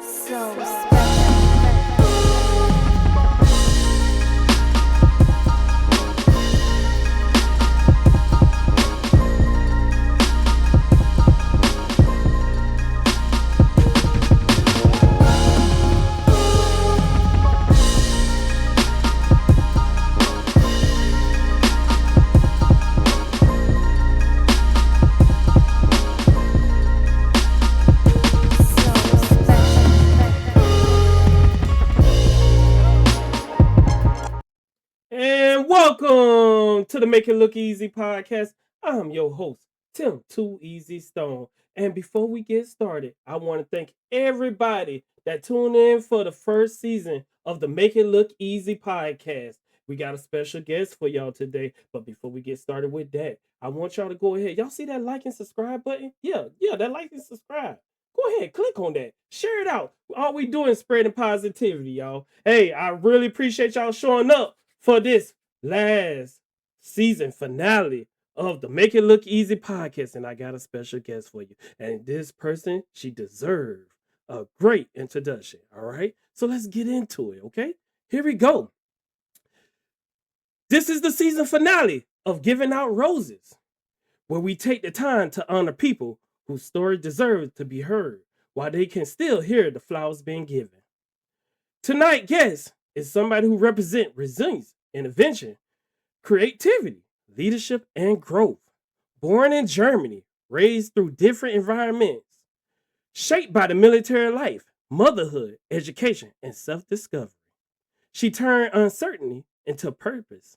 so special. And welcome to the Make It Look Easy podcast. I'm your host, Tim Too Easy Stone. And before we get started, I want to thank everybody that tuned in for the first season of the Make It Look Easy podcast. We got a special guest for y'all today. But before we get started with that, I want y'all to go ahead. Y'all see that like and subscribe button? Yeah, that like and subscribe. Go ahead, click on that. Share it out. All we doing is spreading positivity, y'all. Hey, I really appreciate y'all showing up for this last season finale of the Make It Look Easy podcast. And I got a special guest for you. And this person, she deserves a great introduction. All right. So let's get into it. Okay. Here we go. This is the season finale of Giving Out Roses, where we take the time to honor people whose story deserves to be heard while they can still hear the flowers being given. Tonight, guest is somebody who represents resilience, intervention, creativity, leadership, and growth. Born in Germany, raised through different environments, shaped by the military life, motherhood, education, and self discovery. She turned uncertainty into purpose.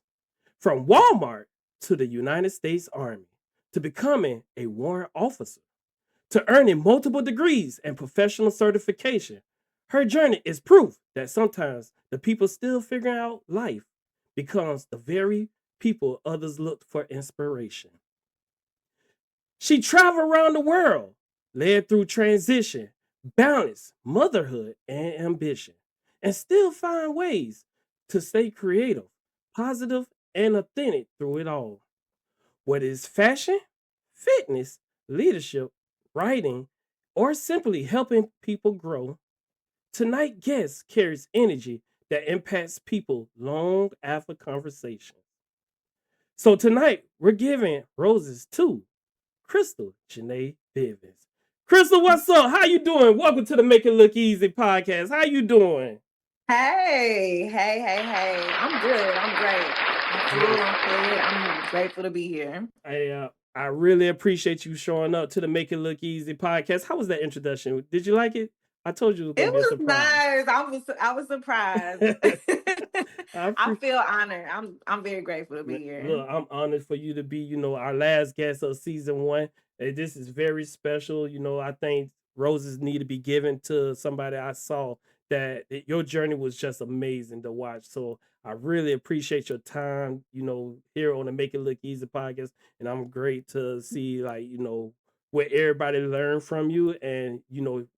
From Walmart to the United States Army, to becoming a warrant officer, to earning multiple degrees and professional certification. Her journey is proof that sometimes the people still figuring out life becomes the very people others look for inspiration. She traveled around the world, led through transition, balance, motherhood, and ambition, and still find ways to stay creative, positive, and authentic through it all. Whether it's fashion, fitness, leadership, writing, or simply helping people grow, tonight guest carries energy that impacts people long after conversation. So tonight we're giving roses to Crystal Janay Bivens. Crystal, what's up? How you doing? Welcome to the Make It Look Easy podcast. How you doing? Hey. I'm good. I'm great. Good. I'm good. I'm grateful to be here. I really appreciate you showing up to the Make It Look Easy podcast. How was that introduction? Did you like it? I told you it was gonna It be a was surprise. nice. I was surprised. I I pre- feel honored. I'm very grateful to be here. Look, I'm honored for you to be, our last guest of season one. This is very special. I think roses need to be given to somebody I saw that your journey was just amazing to watch. So I really appreciate your time, here on the Make It Look Easy podcast. And I'm great to see like, what everybody learned from you and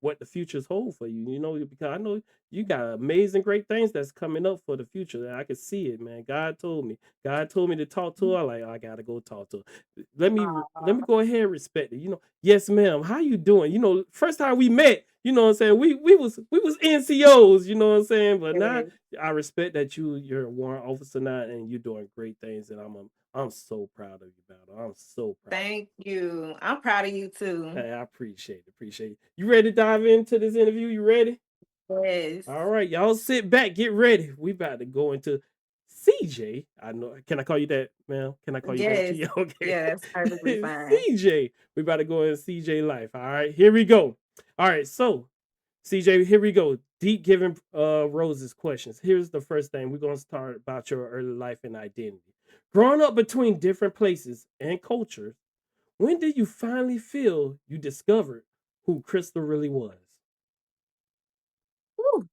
what the futures hold for you, because I know you got amazing great things that's coming up for the future. And I can see it, man. God told me to talk to her. Like, I gotta go talk to her. Let me Aw, go ahead and respect it. Yes, ma'am. How you doing? First time we met, what I'm saying, we was NCOs, you know what I'm saying? But now yes. I respect that you're a warrant officer now and you're doing great things. And I'm so proud of you, battle. I'm so proud of Thank you. I'm proud of you you. too. Hey, I appreciate it. You ready to dive into this interview? You ready? Yes. All right, y'all sit back, get ready. We about to go into CJ. I know. Can I call you that, ma'am? Can I call you that? Yes. Okay. Yeah, that's perfectly fine. CJ. We about to go in CJ life. All right, here we go. All right, so CJ, here we go. Deep giving roses questions. Here's the first thing. We're gonna start about your early life and identity. Growing up between different places and cultures, when did you finally feel you discovered who Crystal really was? Whew.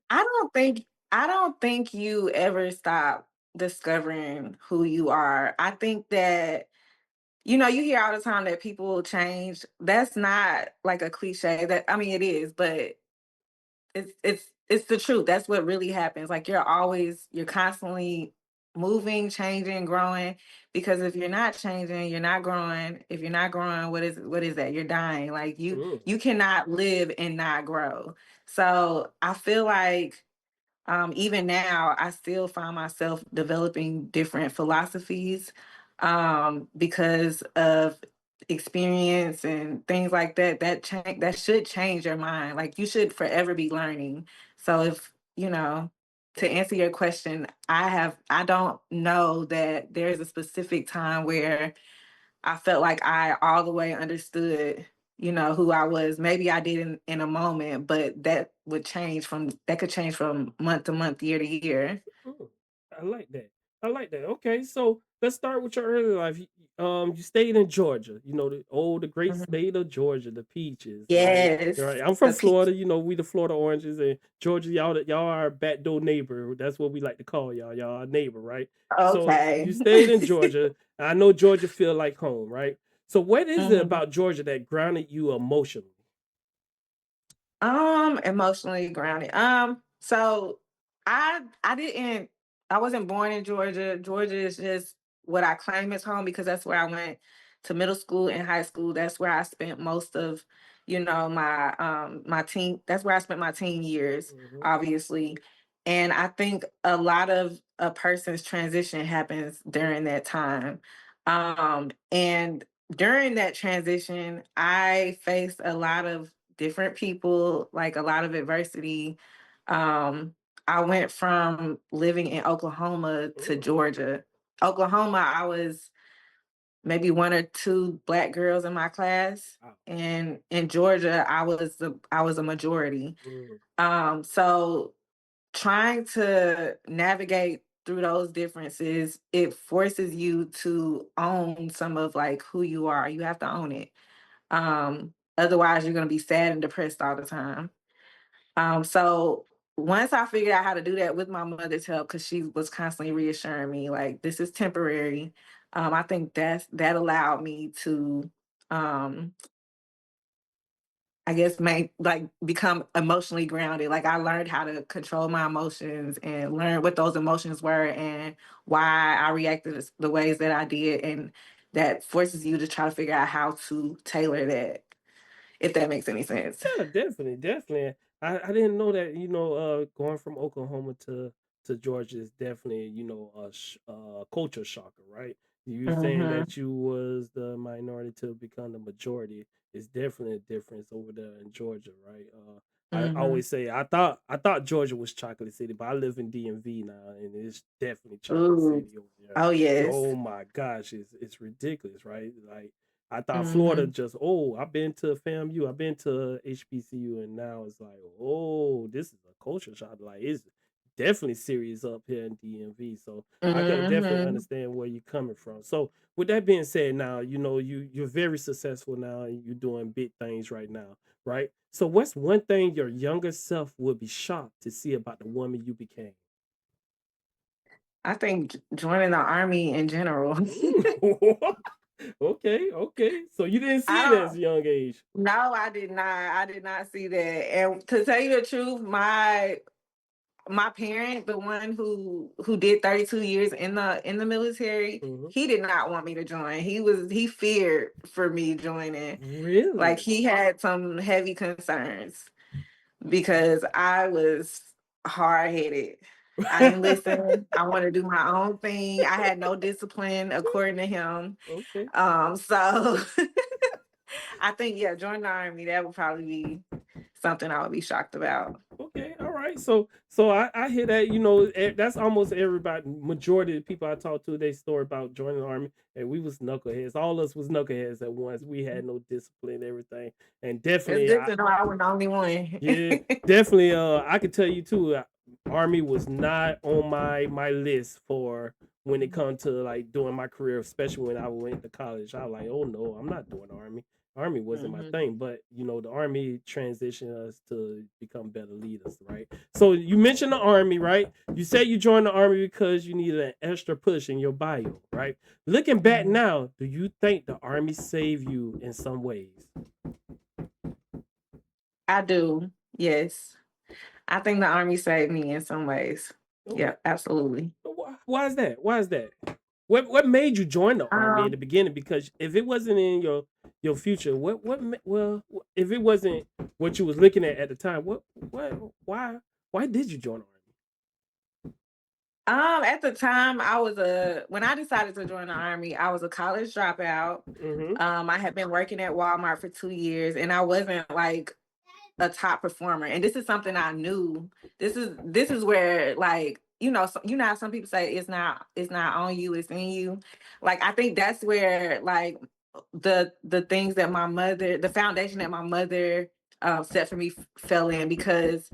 I don't think you ever stop discovering who you are. I think that you hear all the time that people will change. That's not like a cliche. That I mean, it is, but it's the truth. That's what really happens. Like you're constantly moving, changing, growing. Because if you're not changing, you're not growing. If you're not growing, what is that? You're dying. Like Mm, you cannot live and not grow. So I feel like even now, I still find myself developing different philosophies because of experience and things like that. That should change your mind. Like you should forever be learning. So if to answer your question, I don't know that there's a specific time where I felt like I all the way understood, who I was. Maybe I did in a moment, but that could change from month to month, year to year. mm. I like that. I like that. Okay, so let's start with your early life. You stayed in Georgia. The great Mhm. state of Georgia, the peaches, right? Yes. Right. I'm from The peak. Florida. We the Florida oranges, and Georgia. Y'all are our backdoor neighbor. That's what we like to call y'all. Y'all our neighbor, right? So Okay. you stayed in Georgia. I know Georgia feel like home, right? So what is it Mhm. about Georgia that grounded you emotionally? Emotionally grounded. So I wasn't born in Georgia. Georgia is just what I claim as home because that's where I went to middle school and high school. That's where I spent most of, my teen that's where I spent my teen years, Hmm. obviously. And I think a lot of a person's transition happens during that time. And during that transition, I faced a lot of different people, like a lot of adversity. Um, I went from living in Oklahoma to Mm, Georgia. Oklahoma, I was maybe one or two black girls in my class, wow. and in Georgia, I was a majority. Mm, So trying to navigate through those differences, it forces you to own some of like who you are. You have to own it. Otherwise, you're gonna be sad and depressed all the time. So once I figured out how to do that with my mother's help, because she was constantly reassuring me, like, this is temporary. I think that allowed me to um I guess make like become emotionally grounded. Like I learned how to control my emotions and learn what those emotions were and why I reacted the ways that I did. And that forces you to try to figure out how to tailor that, if that makes any sense. Yeah, definitely, definitely. I didn't know that, going from Oklahoma to Georgia is definitely, a culture shocker, right? You saying Hmm. that you was the minority to become the majority is definitely a difference over there in Georgia, right? I Hmm. always say I thought Georgia was chocolate city, but I live in DMV now, and it's definitely chocolate Ooh. city over there. Oh yes. Oh my gosh, it's ridiculous, right? Like I thought Florida Hmm. just, I've been to FAMU, I've been to HBCU, and now it's like, this is a culture shock. Like, it's definitely serious up here in DMV. So I can definitely Hmm. understand where you're coming from. So with that being said, now you're very successful now, and you're doing big things right now, right? So what's one thing your younger self would be shocked to see about the woman you became? I think joining the army in general. Mm. Okay, okay. So you didn't I see it as don't. a young age. No, I did not. I did not see that. And to tell you the truth, my parent, the one who did 32 years in the military, Mhm. he did not want me to join. He feared for me joining. Like Really? he had some heavy concerns because I was hard headed. I didn't listen. I wanted to do my own thing. I had no discipline according to him. Okay. So I think, yeah, join the army, that would probably be something I would be shocked about. Okay. All right. So I hear that, that's almost everybody, majority of the people I talk to, they story about joining the army, and we was knuckleheads. All us was knuckleheads at once. We had no discipline, everything. And It's definitely good to know I wasn't the only one. yeah, definitely. I could tell you too. Army was not on my list for when it comes to like doing my career, especially when I went to college. I was like, oh no, I'm not doing army. Army wasn't my Mhm. thing, but the army transitioned us to become better leaders, right? So you mentioned the army, right? You said you joined the army because you needed an extra push in your bio, right? Looking back Mhm. now, do you think the army saved you in some ways? I do. Yes. I think the army saved me in some ways. Oh, Yeah, absolutely. why is that? Why is that? What made you join the army in the Um, beginning? Because if it wasn't in your future, well, if it wasn't what you was looking at the time, what why did you join the at the time, when I decided to join the army, I was a college dropout. army? I had been working at Walmart for 2 years, and I wasn't like a top performer. And this is something I knew. This is where, like, you know how some people say it's not on you, it's in you. Like, I think that's where, like, the things that the foundation that my mother set for me fell in, because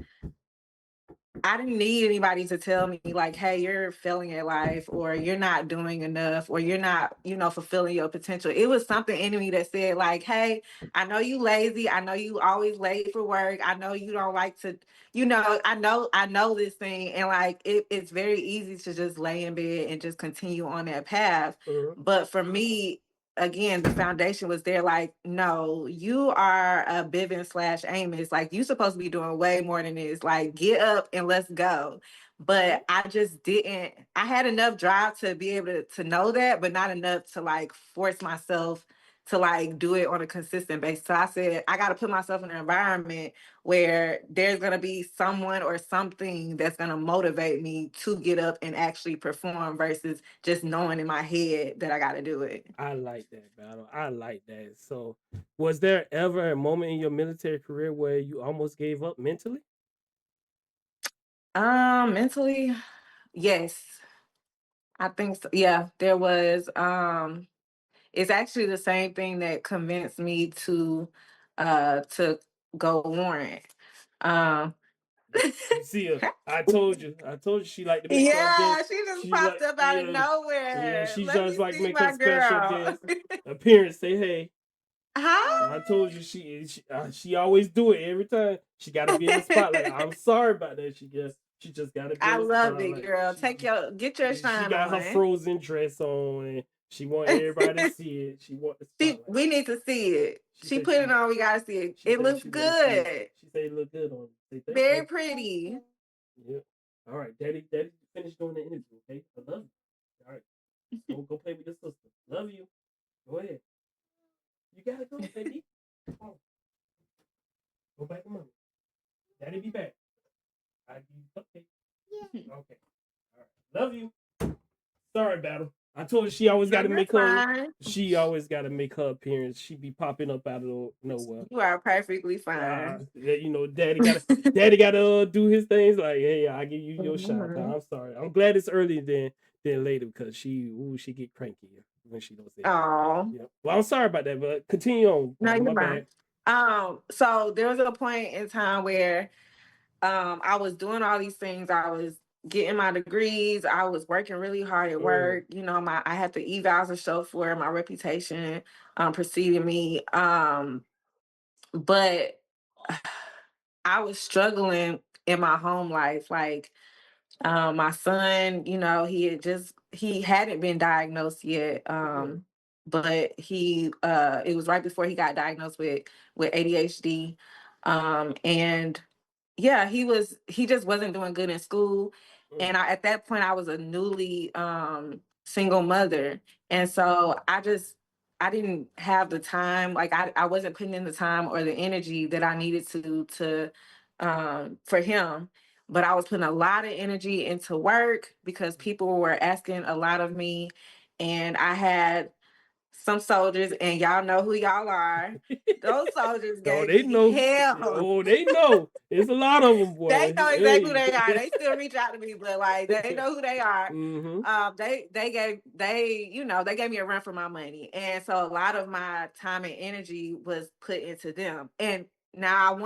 I didn't need anybody to tell me, like, hey, you're failing at life, or you're not doing enough, or you're not, fulfilling your potential. It was something in me that said, like, hey, I know you lazy. I know you always late for work. I know you don't like to, I know this thing. And like, it's very easy to just lay in bed and just continue on that path. Mhm. But for me, again, the foundation was there. Like, no, you are a Bivens slash Amos. Like, you supposed to be doing way more than this. Like, get up and let's go. But I just didn't. I had enough drive to be able to know that, but not enough to like force myself to like do it on a consistent basis. So I said, I got to put myself in an environment where there's going to be someone or something that's going to motivate me to get up and actually perform, versus just knowing in my head that I got to do it. I like that battle. I like that. So, was there ever a moment in your military career where you almost gave up mentally? Mentally, yes, I think so. Yeah, there was. It's actually the same thing that convinced me to go warrant. Um, You see her. I told you she like to make her yeah, appearance. she just She popped like, up out of yeah, yeah, nowhere. she Let just me like see make her my special girl. guest appearance. Say hey. I Hi. told you she always do it every time. She got to be in the spotlight. I'm sorry about that. She just got to be I in the love it, spotlight. girl. Get your She shine got her on. frozen dress on and she want everybody to see it. She want the spotlight. We need to see it. She She said put it she on. We gotta see it. she It said looks she want to see it. good. She said it look good on you. Say Very thank pretty. you. All right, Daddy, finish doing the interview. Okay, I love you. All right, go play with your sister. Love you. Go ahead. You gotta go, baby. Come on. Go back to mommy. Daddy be back. I give you cupcake. Okay. All right. Love you. Sorry, battle. I told her she always No, got to you're make her. fine. She always got to make her appearance. She be popping up out of nowhere. You are perfectly fine. Daddy gotta do his things. Like, hey, I give you your shot. Mhm. I'm sorry. I'm glad it's earlier than later because she get cranky when she don't say it. Oh, Yeah. Well, I'm sorry about that, but continue on, no, battle. you're My fine. bad. So there was a point in time where I was doing all these things. I was getting my degrees. I was working really hard at Mm, work. I had the evals to show for it. My reputation preceded me. But I was struggling in my home life. Like, my son, he hadn't been diagnosed yet. mm, But it was right before he got diagnosed with ADHD. And yeah, he just wasn't doing good in school. mm. And at that point I was a newly single mother. And so I didn't have the time, like I wasn't putting in the time or the energy that I needed to for him. But I was putting a lot of energy into work because people were asking a lot of me. And I had some soldiers, and y'all know who y'all are. Those soldiers Oh, gave they me know. hell. Oh, they know. It's a lot of them, They boy. know exactly who Hey. they are. They still reach out to me, but like they know who they are. Mm-hmm. They gave me a run for my money, and so a lot of my time and energy was put into them. And now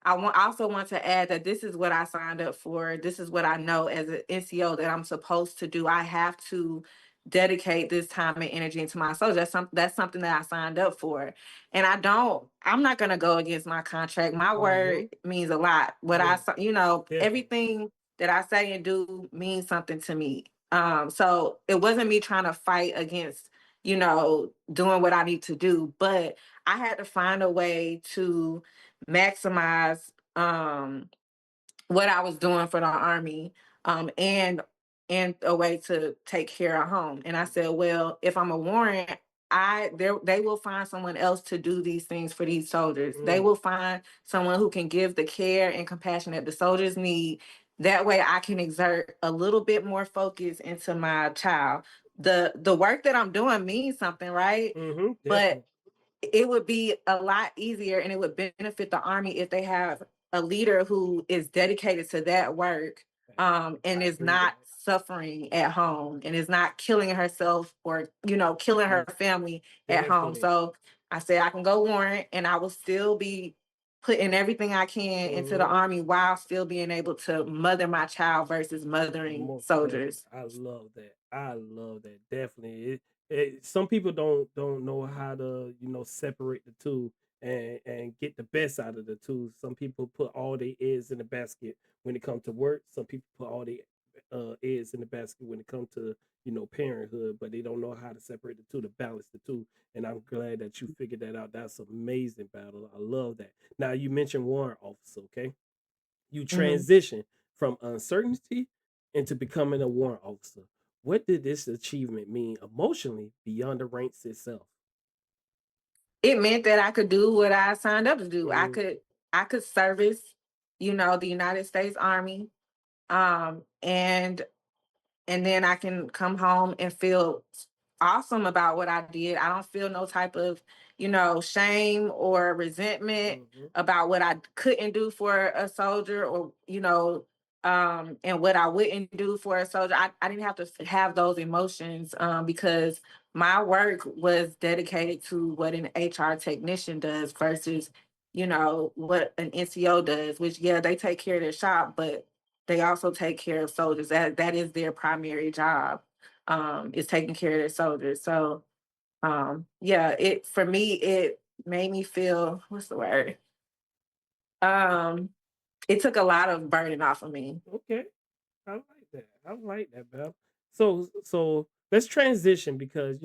I also want to add that this is what I signed up for. This is what I know as an NCO that I'm supposed to do. I have to dedicate this time and energy into my soldiers. That's something that I signed up for. And I'm not going to go against my contract. My Mm-hmm. word means a lot. Yeah, definitely. Everything that I say and do means something to me. So it wasn't me trying to fight against, doing what I need to do, but I had to find a way to maximize what I was doing for the army. And and a way to take care of home. And I said, well, if I'm a warrant, they will find someone else to do these things for these soldiers. They Mm, will find someone who can give the care and compassion that the soldiers need. That way I can exert a little bit more focus into my child. The work that I'm doing means something, right? mm-hmm, But definitely. it would be a lot easier and it would benefit the army if they have a leader who is dedicated to that work, and I is agree with not that. suffering at home and is not killing herself or killing her Most family at home. definitely. So I said I can go warrant and I will still be putting everything I can into the Mm-hmm. army while still being able to mother my child versus mothering Most definitely. soldiers. I love that. I love that. Definitely. Some people don't know how to, separate the two and get the best out of the two. Some people put all their eggs in the basket when it comes to work. Some people put all their eggs in the basket when it comes to, parenthood, but they don't know how to separate the two, to balance the two. And I'm glad that you figured that out. That's amazing, battle. I love that. Now you mentioned warrant officer, okay? You Mhm. transition from uncertainty into becoming a warrant officer. What did this achievement mean emotionally beyond the ranks itself? It meant that I could do what I signed up to do. Mm, I could service, the United States Army, and then I can come home and feel awesome about what I did. I don't feel no type of, shame or resentment mhm, about what I couldn't do for a soldier, or, and what I wouldn't do for a soldier. I didn't have to have those emotions, because my work was dedicated to what an HR technician does versus, what an NCO does, which, yeah, they take care of their shop, but they also take care of soldiers. That is their primary job, is taking care of their soldiers. So, yeah, it for me, it made me feel, what's the word? Um, it took a lot of burden off of me. okay. I like that. I like that, Bell. So let's transition because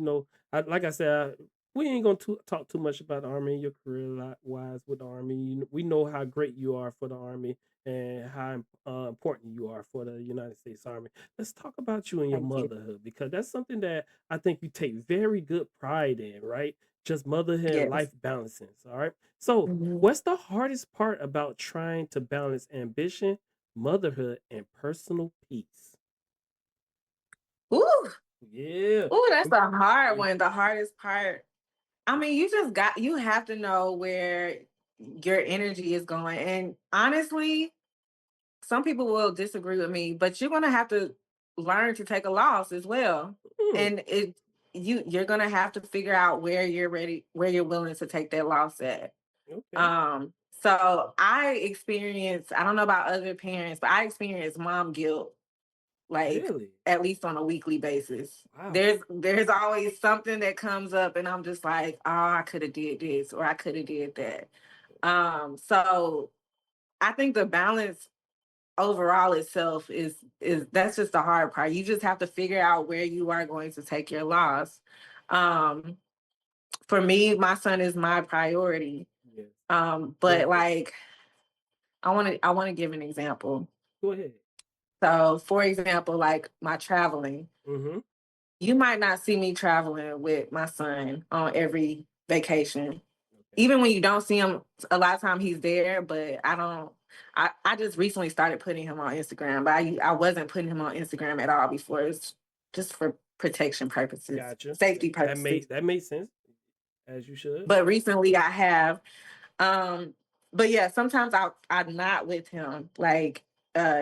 like I said, we ain't gonna talk too much about the army and your career wise with the army. We know how great you are for the army and how important you are for the United States Army. Let's talk about you and your Thank you. motherhood because that's something that I think you take very good pride in, right? Just motherhood and Yes. life balancing. All right. So, Mhm. what's the hardest part about trying to balance ambition, motherhood, and personal peace? Ooh, Yeah. ooh, that's a hard Mm, one. The hardest part. I mean, you have to know where your energy is going. And honestly, some people will disagree with me, but you're gonna have to learn to take a loss as well. mm, And you're gonna have to figure out where you're willing to take that loss at. okay. Um, so I don't know about other parents, but I experience mom guilt, like, Really? at least on a weekly basis. Wow. There's always something that comes up and I'm just like, oh, I could have did this or I could have did that. So I think the balance overall itself is that's just the hard part. You just have to figure out where you are going to take your loss. Um, for me, my son is my priority. Yes. But Definitely. like I want to give an example. Go ahead. So for example, like my traveling, Mm-hmm. you might not see me traveling with my son on every vacation. Okay. Even when you don't see him, a lot of time he's there, but I don't. I just recently started putting him on Instagram, but I wasn't putting him on Instagram at all before. It's just for protection purposes, Gotcha. safety That purposes. made sense, as you should. But recently I have. Um, but yeah, sometimes I'm not with him. Like,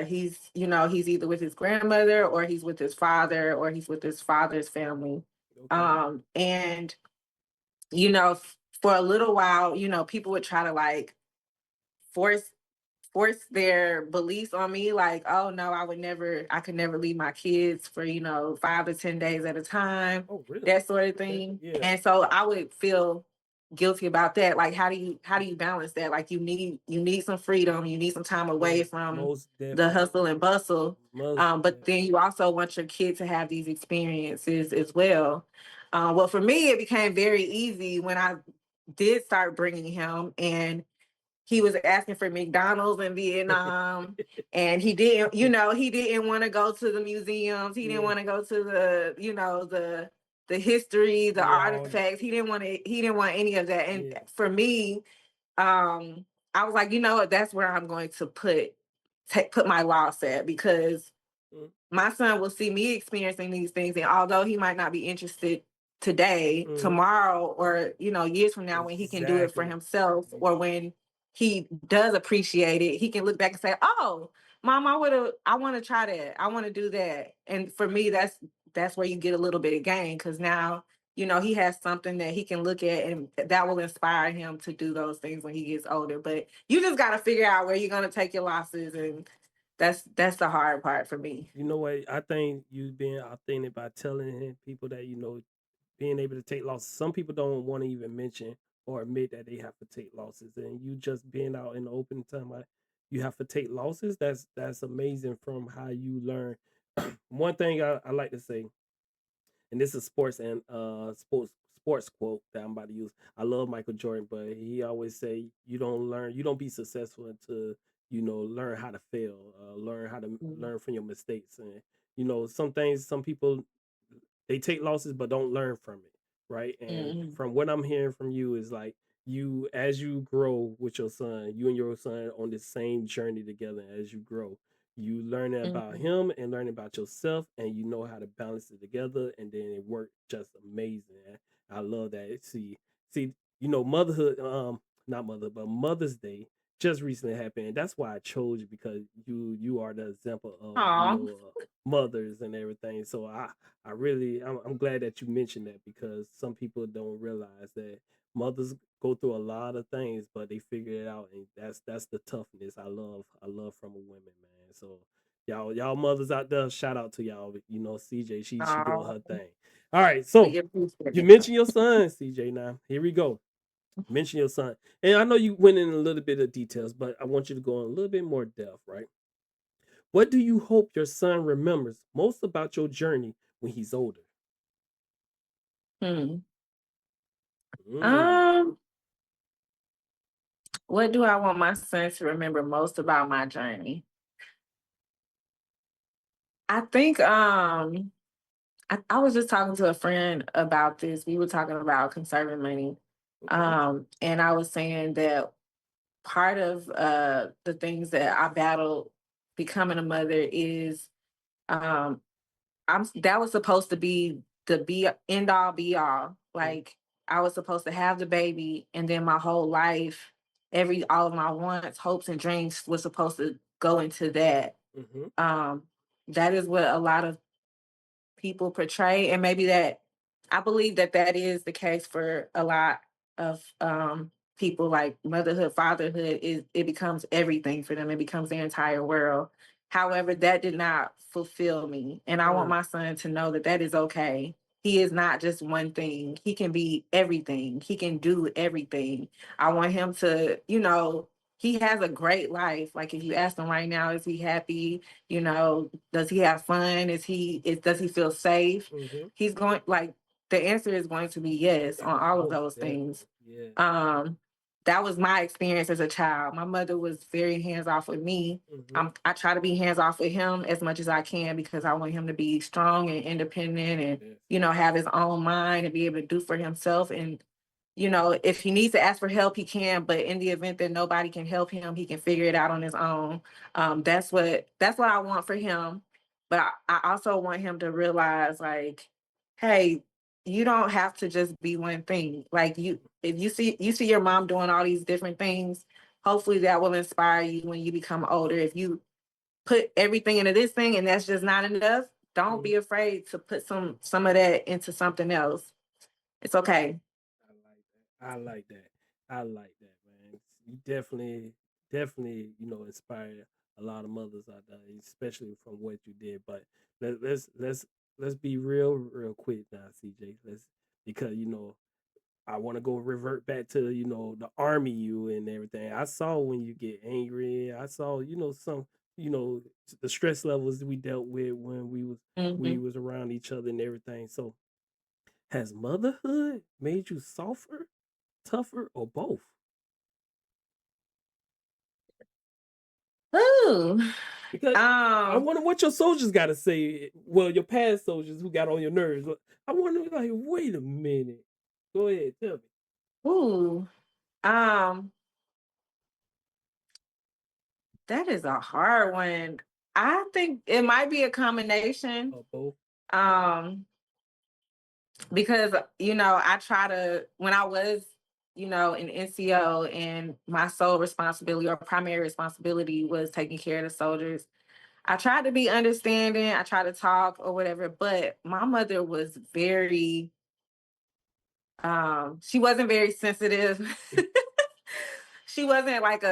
he's either with his grandmother or he's with his father or he's with his father's family. Okay. And for a little while, people would try to like force force their beliefs on me, like, oh no, I could never leave my kids for 5 to 10 days at a time, Oh, really? that sort of Okay. thing. Yeah. And so I would feel guilty about that. Like, how do you balance that? Like, you need some freedom, you need some time away from Most the definitely. hustle and bustle. Most But definitely. then you also want your kid to have these experiences as well. Well, for me, it became very easy when I did start bringing him, and he was asking for McDonald's in Vietnam, and he didn't want to go to the museums. He didn't Yeah, want to go to the history, the yeah, all that. artifacts. He didn't want any of that. And Yeah. for me, I was like, you know what, that's where I'm going to put my loss at, because Mm, my son will see me experiencing these things, and although he might not be interested today, mhm. tomorrow, or years from now, when he can do it for Exactly. himself, or when he does appreciate it, he can look back and say, oh, mom, I want to try that, I want to do that. And for me, that's where you get a little bit of gain, because now he has something that he can look at, and that will inspire him to do those things when he gets older. But you just got to figure out where you're going to take your losses, and that's the hard part for me. You know what? I think you being authentic by telling people that being able to take losses. Some people don't want to even mention or admit that they have to take losses, and you just being out in the open time, like you have to take losses. That's amazing from how you learn. One thing I like to say, and this is sports and sports quote that I'm about to use. I love Michael Jordan, but he always say you don't be successful until learn how to fail, learn how to Mhm. learn from your mistakes, and some things, some people they take losses but don't learn from it, right? And Mhm. from what I'm hearing from you is like as you grow with your son, you and your son on the same journey together. As you grow, you learning about Mhm. him and learning about yourself, and you know how to balance it together, and then it worked just amazing. I love that. See, motherhood, not mother, but Mother's Day just recently happened. That's why I chose you, because you are the example of Aw. mothers and everything. So I really, I'm glad that you mentioned that, because some people don't realize that mothers go through a lot of things, but they figure it out, and that's the toughness I love from a woman, man. So y'all mothers out there, shout out to y'all. CJ, she doing Aw. her thing. All right, so We appreciate you it. mentioned your son, CJ. Now here we go. Mention your son, and I know you went in a little bit of details, but I want you to go in a little bit more depth, right? What do you hope your son remembers most about your journey when he's older? Hmm. Mm, Um, what do I want my son to remember most about my journey? I think I was just talking to a friend about this. We were talking about conserving money. okay. And I was saying that part of the things that I battled becoming a mother is um that was supposed to be the be end all be all. Mm, Like, I was supposed to have the baby, and then my whole life, all of my wants, hopes, and dreams was supposed to go into that. mhm, Um, that is what a lot of people portray, and maybe that I believe that that is the case for a lot of people. Like, motherhood, fatherhood, is it becomes everything for them. It becomes their entire world. However, that did not fulfill me, and I want mm, my son to know that that is okay. He is not just one thing. He can be everything. He can do everything. I want him to, he has a great life. Like, if you ask him right now, is he happy? Does he have fun? Does he feel safe? mhm. He's going, like, the answer is going to be yes on all of Most those things. definitely, yeah. Um, that was my experience as a child. My mother was very hands off with me. Mhm, I try to be hands off with him as much as I can, because I want him to be strong and independent, and yes. have his own mind and be able to do for himself. And if he needs to ask for help, he can. But in the event that nobody can help him, he can figure it out on his own. That's what I want for him. But I also want him to realize, like, hey, you don't have to just be one thing. Like, if you see your mom doing all these different things, hopefully that will inspire you when you become older. If you put everything into this thing and that's just not enough, don't Mhm. be afraid to put some of that into something else. It's okay. I like that. I like that. I like that, man. You definitely, inspire a lot of mothers out there, especially from what you did. But let's be real quick now, CJ. Because I want to go revert back to the army you and everything. I saw when you get angry. I saw some you know the stress levels we dealt with when we Mhm. was around each other and everything. So has motherhood made you softer, tougher, or both? Ooh. Because I wonder what your soldiers got to say. Well, your past soldiers who got on your nerves. I wonder, like, wait a minute. Go ahead, tell me. Ooh. Um, that is a hard one. I think it might be a combination. Both. Um, because I try to when I was, in NCO and my sole responsibility or primary responsibility was taking care of the soldiers. I tried to be understanding, I tried to talk or whatever, but my mother was very she wasn't very sensitive. She wasn't like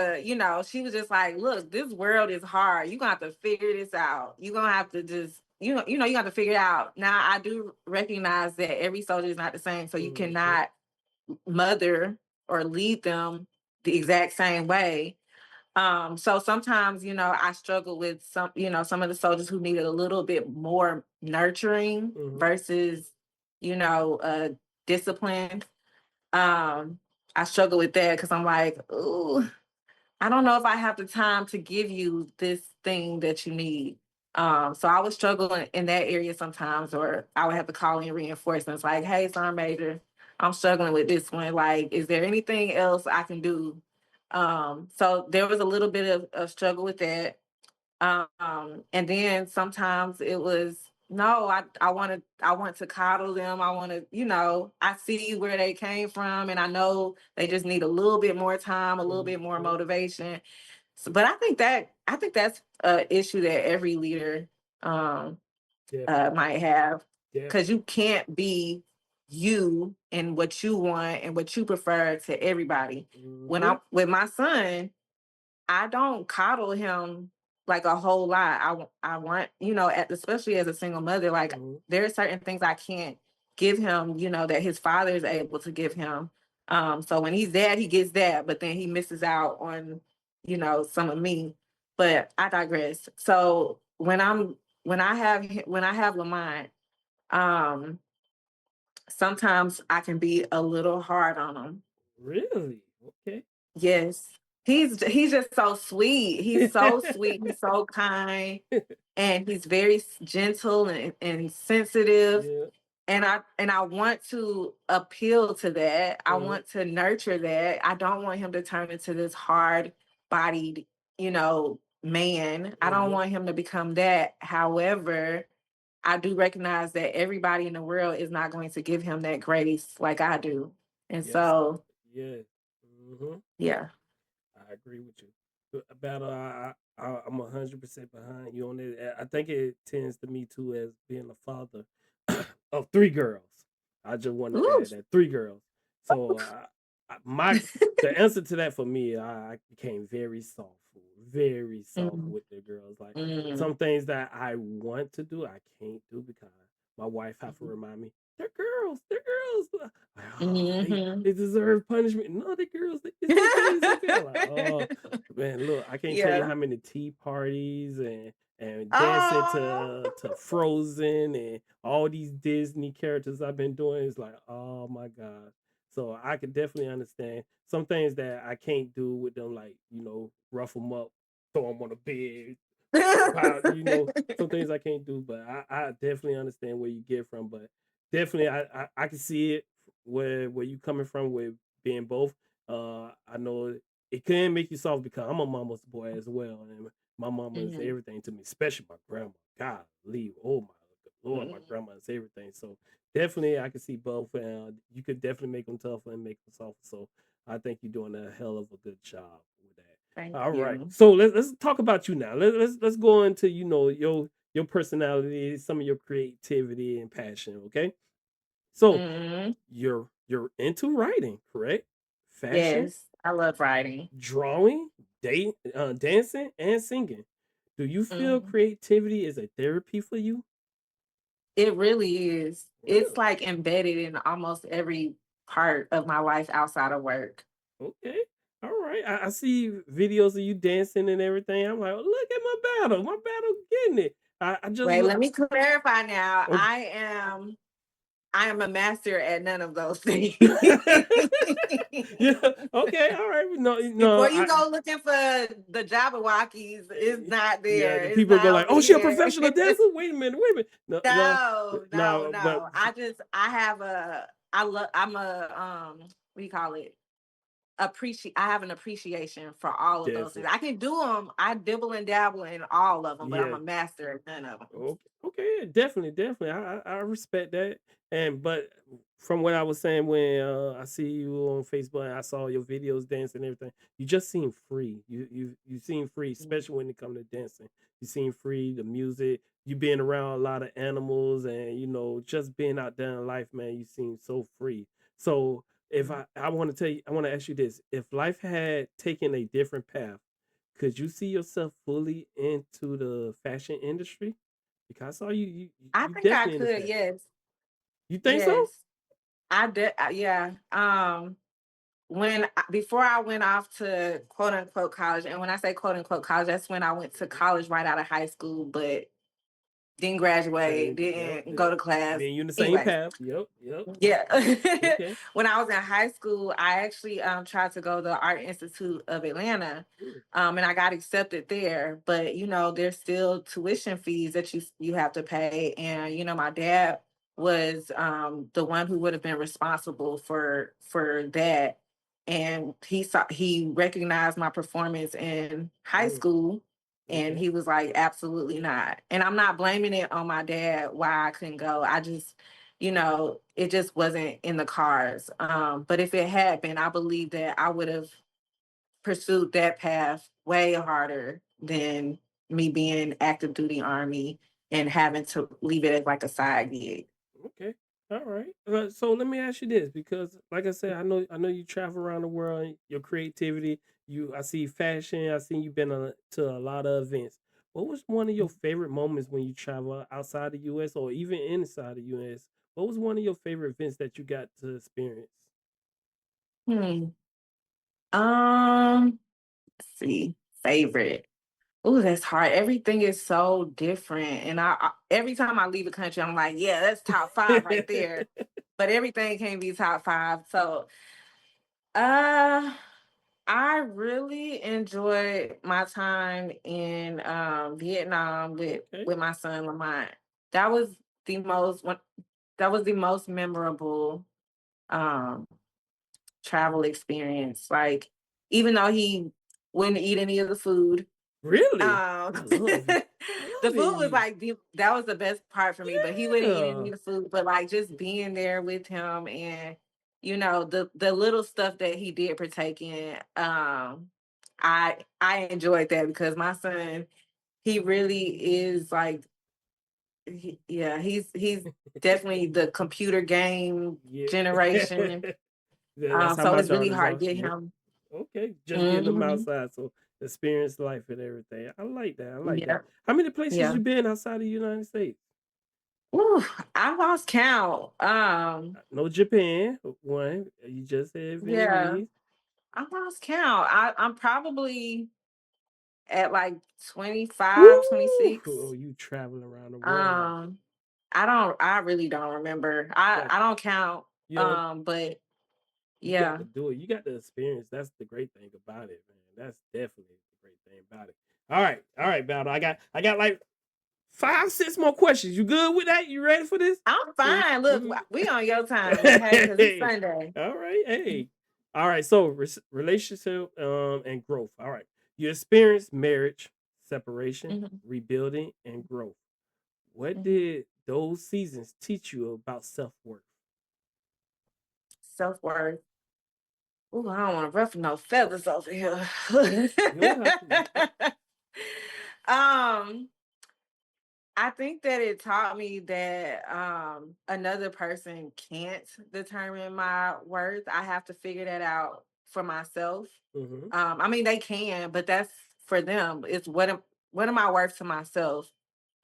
she was just like, look, this world is hard. You're gonna have to figure this out. You're gonna have to just, you have to figure it out. Now I do recognize that every soldier is not the same. So you Mhm. cannot mother or lead them the exact same way. So sometimes, I struggle with some of the soldiers who needed a little bit more nurturing Mhm. versus, discipline. Um, I struggle with that because I'm like, ooh, I don't know if I have the time to give you this thing that you need. So I would struggle in that area sometimes, or I would have to call in reinforcements like, hey, Sergeant Major, I'm struggling with this one. Like, is there anything else I can do? So there was a little bit of struggle with that. And then sometimes it was no, I want to coddle them. I want to, I see where they came from and I know they just need a little bit more time, a little bit more Mhm. motivation. So, but I think that's a issue that every leader um Definitely. might have because Definitely. you can't be you and what you want and what you prefer to everybody. When Mhm. I with my son, I don't coddle him like a whole lot. I want, especially as a single mother, like Mhm. there are certain things I can't give him, that his father is able to give him. So when he's that, he gets that, but then he misses out on, some of me. But I digress. So when I have Lamont, um, sometimes I can be a little hard on him. Really? Okay. Yes. He's just so sweet. He's so sweet. He's so kind, and he's very gentle and sensitive. Yeah. And I want to appeal to that. I Mhm. want to nurture that. I don't want him to turn into this hard bodied, man. I don't Mhm. want him to become that. However, I do recognize that everybody in the world is not going to give him that grace like I do. And Yes. so, Yeah. Mhm. yeah. I agree with you. Battle, I'm 100% behind you on it. I think it tends to me too as being a father of three girls. I just want to Ooh. add that three girls. So my the answer to that for me, I became very soft Mm, with the girls. Like mm, some things that I want to do, I can't do because my wife have to mhm, remind me they're girls, they're girls. Like, oh, mhm. they deserve punishment. No, the girls, it's okay. I'm like, oh man, look, I can't tell you Yeah. how many tea parties and dancing Oh. to Frozen and all these Disney characters I've been doing. Is like, oh my god. So I could definitely understand some things that I can't do with them, like rough them up, throw them on a bed, about some things I can't do, but I definitely understand where you get from. But definitely I can see it where you coming from with being both. I know it can make you soft because I'm a mama's boy as well, and my mama is Mhm, everything to me, especially my grandma. God, leave. Oh my Lord, my mhm. grandma is everything. So definitely I can see both, and you could definitely make them tough and make them soft. So I think you're doing a hell of a good job with that. Thank All right. you. So let's talk about you now. Let's go into your personality, some of your creativity and passion. Okay. So Mhm. you're into writing, correct? Fashion, Yes, I love writing. drawing, dancing, and singing. Do you feel Mhm. creativity is a therapy for you? It really is. It's Really? like embedded in almost every part of my life outside of work. Okay. All right. I see videos of you dancing and everything. I'm like, oh, look at my battle. My battle getting it. I just Wait, look. let me clarify now. Okay. I am a master at none of those things. Yeah. Okay. All right. No. No. Before you go looking for the Jabberwockies, it's not Yeah. there. The It's people go not like, over "Oh, she a here. professional dancer." Wait a minute. Wait a minute. No. No. No, no, No. But no. I have a I love I'm a what do you call it? I have an appreciation for all of those things. definitely. I can do them. I dibble and dabble in all of them, but I'm Yeah. a master at none of them. Okay, okay, yeah, definitely, definitely. I respect that. And but from what I was saying when I see you on Facebook and I saw your videos dancing and everything, you just seem free. You seem free, especially when it comes to dancing. You seem free, the music, you being around a lot of animals and just being out there in life, man, you seem so free. So if I want to tell you, I want to ask you this. If life had taken a different path, could you see yourself fully into the fashion industry? Because I saw I you think I definitely in the could. fashion. Yes, You think so? yes. I did. Yeah. Before I went off to quote unquote college, and when I say quote unquote college, that's when I went to Mhm. college right out of high school, but didn't graduate, Same. Yep. didn't go Yep. to class. Me and you in the same Anyways, path. Yep. Yep. yeah. Okay. When I was in high school, I actually tried to go to the Art Institute of Atlanta. Mm, And I got accepted there, but there's still tuition fees that you have to pay. And my dad was the one who would have been responsible for that. And he recognized my performance in high mm, school, and okay. he was like, absolutely not. And I'm not blaming it on my dad why I couldn't go. I just, it just wasn't in the cards. But if it had been, I believe that I would have pursued that path way harder than me being active duty army and having to leave it as like a side gig. Okay. All right. So let me ask you this, because, like I said, I know you travel around the world. Your creativity. I see fashion. I see you've been to a lot of events. What was one of your favorite moments when you travel outside the U.S. or even inside the U.S.? What was one of your favorite events that you got to experience? Hmm. Let's see. Favorite. Oh, that's hard. Everything is so different. And every time I leave a country, I'm like, yeah, that's top five right there. But everything can't be top five. So uh I really enjoyed my time in Vietnam with Okay. with my son Lamont. That was the most one that was the most memorable um travel experience. Like, even though he wouldn't eat any of the food, Really? um, I love I the love food was it. like that was the best part for me. But he wouldn't eat any Yeah. of the food. But like just being there with him, and the little stuff that he did partake in, I enjoyed that because my son, he really is like yeah, he's definitely the computer game Yeah. generation. That's how So my it's really daughters hard are. to get Yep. him. Okay. Just getting them Mhm. outside. So experience life and everything. I like that. I like that. Yeah, How many places yeah. you been outside of the United States? Ooh, I lost count. No Japan. One. You just said Yeah, Vietnamese. I lost count. I'm probably at like 25, Whoo! Oh, 26. you traveling around the world. Um, I really don't remember. You I got I don't count. you know But you got yeah. to do it. You got to experience. That's the great thing about it, man. That's definitely the great thing about it. All right, Battle. I got like 5, 6 more questions. You good with that? You ready for this? I'm We, fine. Look, we, we on your time, okay? Because it's hey, Sunday. all right, hey, all right. So relationship and growth. All right, you experienced marriage, separation, Mhm, rebuilding, and growth. What mhm. did those seasons teach you about self worth? Self-worth. Ooh, I don't want to ruffle no feathers over here. You don't have to. um, I think that it taught me that another person can't determine my worth. I have to figure that out for myself. Hmm. I mean, they can, but that's for them. It's what am I worth to myself?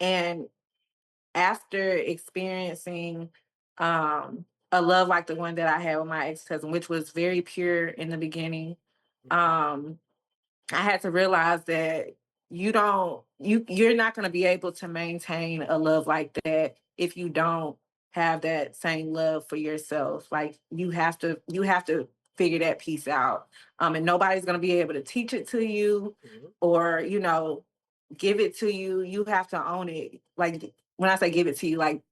And after experiencing a love like the one that I had with my ex-cousin, which was very pure in the beginning, um, I had to realize that you're not going to be able to maintain a love like that if you don't have that same love for yourself. Like you have to figure that piece out. And nobody's gonna be able to teach it to you Mhm. or, give it to you. You have to own it. Like when I say give it to you, like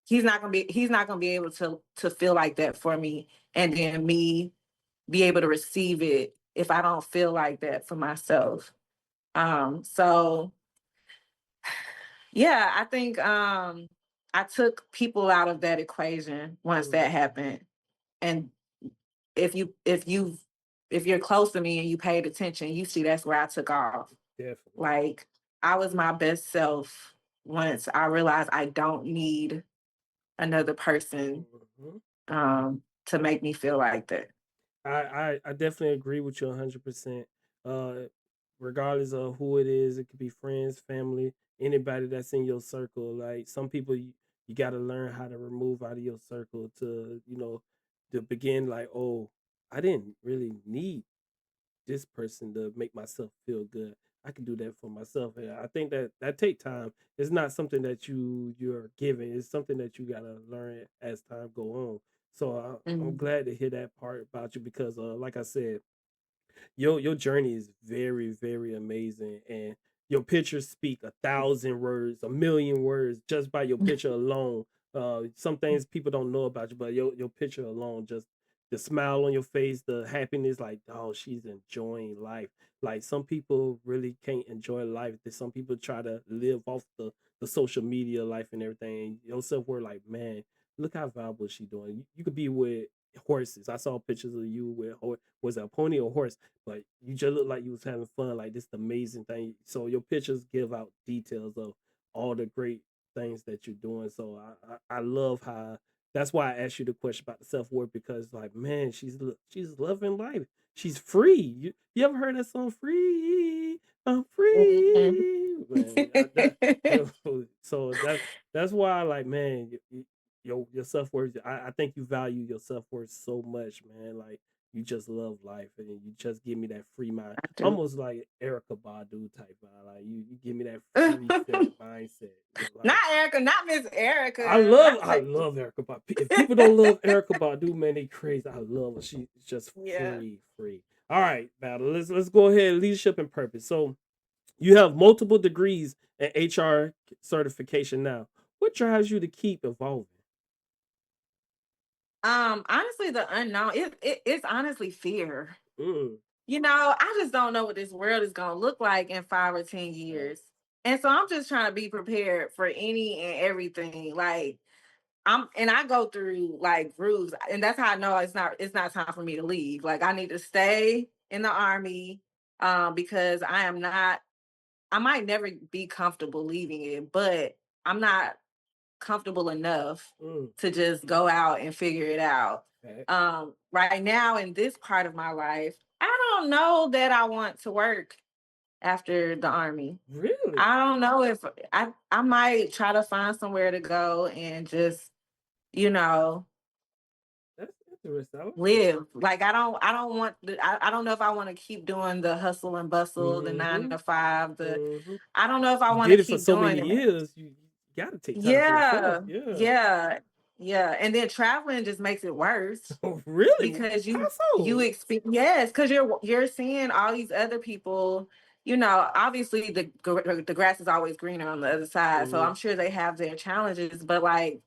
he's not gonna be able to feel like that for me and then me be able to receive it if I don't feel like that for myself. So yeah, I think I took people out of that equation once Mm, that happened. And if you're close to me and you paid attention, you see that's where I took off. definitely. Like I was my best self once I realized I don't need another person Mhm. to make me feel like that. I definitely agree with you 100%. Uh, regardless of who it is, it could be friends, family, anybody that's in your circle. Like some people, you got to learn how to remove out of your circle to to begin like, oh, I didn't really need this person to make myself feel good. I can do that for myself. And I think that take time. It's not something that you're given. It's something that you gotta learn as time go on. So I'm Mhm. glad to hear that part about you because, like I said, your journey is very very amazing, and your pictures speak 1,000 words, 1,000,000 words just by your picture alone. Some things people don't know about you, but your picture alone, just the smile on your face, the happiness, like, oh, she's enjoying life. Like some people really can't enjoy life. Some people try to live off the social media life and everything. Your self-worth, like, man, look how valuable she doing. You could be with horses. I saw pictures of you with was it a pony or horse, but you just look like you was having fun. Like this amazing thing. So your pictures give out details of all the great things that you're doing. So I love how that's why I asked you the question about the self worth, because like, man, she's loving life. She's free. You ever heard that song, Free? I'm Mhm. free. Man, so that's why, like, man, your self worth. I think you value your self worth so much, man. Like you just love life and you just give me that free mind, I do. almost like Erica Badu type vibe. Like you give me that free set mindset. Not Like Erica, not Miss I Erica. love Not I say, love Erica Badu. If people don't love Erica Badu, man, they crazy. I love her. She's just yeah. free. All right, battle. Let's go ahead. Leadership and purpose. So you have multiple degrees and HR certification now. What drives you to keep evolving? Honestly, the unknown, it's honestly fear. Mm, I just don't know what this world is gonna look like in 5 or 10 years. right. And so I'm just trying to be prepared for any and everything. Like I go through like grooves, and that's how I know it's not time for me to leave. Like I need to stay in the army, because I might never be comfortable leaving it, but I'm not comfortable enough Mm, to just go out and figure it out. okay. Right now in this part of my life, I don't know that I want to work after the army. Really? I don't know if I might try to find somewhere to go and just, you know, That's interesting. I like that. live. Like I don't want I don't know if I want to keep doing the hustle and bustle, the nine Mm-hmm. to five, the Mm-hmm. I don't know if I You want to did it for keep so many doing that. years. You got to take time for yourself. Yeah, Yeah. yeah, yeah. And then traveling just makes it worse Oh, really? because How you so? expect, yes, because you're seeing all these other people. Obviously the grass is always greener on the other side, so Mm, I'm sure they have their challenges. But like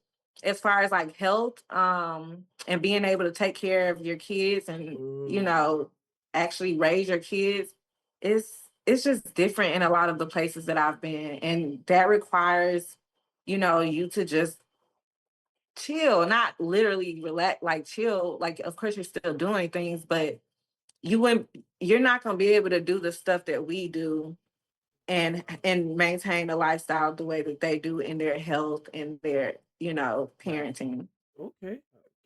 as far as like health, and being able to take care of your kids and mm, actually raise your kids, it's just different in a lot of the places that I've been, and that requires you to just chill, not literally relax, like chill. Like, of course, you're still doing things, but you're not gonna be able to do the stuff that we do and maintain a lifestyle the way that they do in their health and their, right. parenting. Okay.